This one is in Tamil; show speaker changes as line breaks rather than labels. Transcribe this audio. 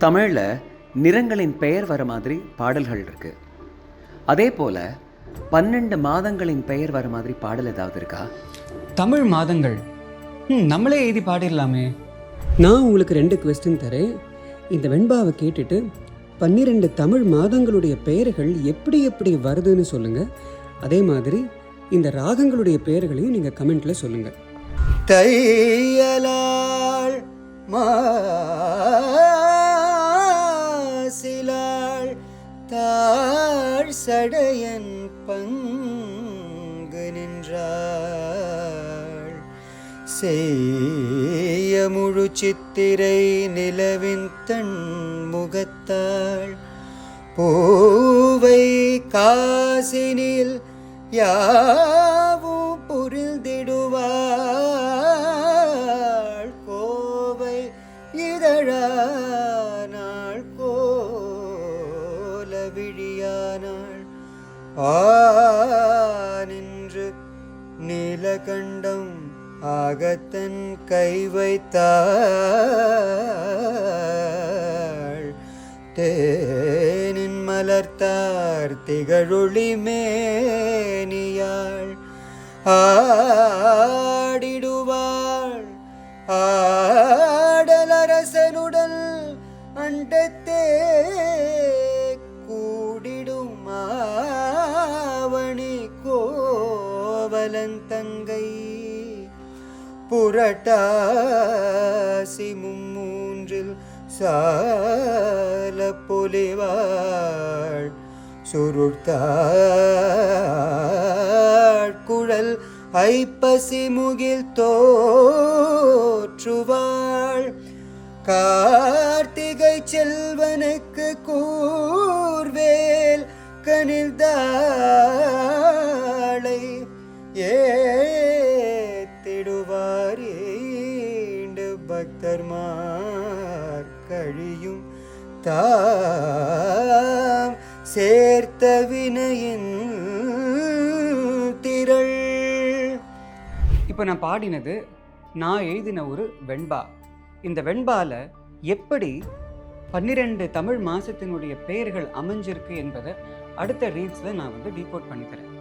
தமிழில் நிறங்களின் பெயர் வர மாதிரி பாடல்கள் இருக்குது. அதே போல் 12 மாதங்களின் பெயர் வர மாதிரி பாடல் ஏதாவது இருக்கா?
தமிழ் மாதங்கள் நம்மளே எழுதி பாடிடலாமே.
நான் உங்களுக்கு 2 கொஸ்டின் தரேன். இந்த வெண்பாவை கேட்டுட்டு 12 தமிழ் மாதங்களுடைய பெயர்கள் எப்படி எப்படி வருதுன்னு சொல்லுங்கள். அதே மாதிரி இந்த ராகங்களுடைய பெயர்களையும் நீங்கள் கமெண்ட்டில் சொல்லுங்கள்.
தையலாள் மாசிலாள் தாழ் சடையன் பங்கு நின்றாள். செய்ய முழு சித்திரை நிலவின் தன் முகத்தாள். பூவை காசினில் யாவும் புரிந்திடுவாள். கோவை இதழானாள் கோல விழியானாள். நின்று நீலகண்டம் ஆகத்தன் கை வைத்தாள். தேனின் மலர்த்தார் திகழொளி மேனியாள். ஆடிடுவாள் ஆடலரசனுடல் அண்டத்தே கூடிடும் ஆவணி கோவலந்தங்கை. புரட்டாசி மும்மூன்றில் சால பொலிவாள். சுருட்டாள் குழல் ஐப்பசி முகில் தோற்றுவாள். கார்த்திகை செல்வனுக்கு கூர்வேல் கனிழ்ந்தாளை ஏத்திடுவார் ஈண்டு பக்தர்மார் கழியும் தாம் சேர்த்த வினையின் திரள்.
இப்போ நான் பாடினது நான் எழுதின ஒரு வெண்பா. இந்த வெண்பாவில் எப்படி 12 தமிழ் மாதத்தினுடைய பெயர்கள் அமைஞ்சிருக்கு என்பதை அடுத்த ரீல்ஸில் நான் டீகோட் பண்ணித்தரேன்.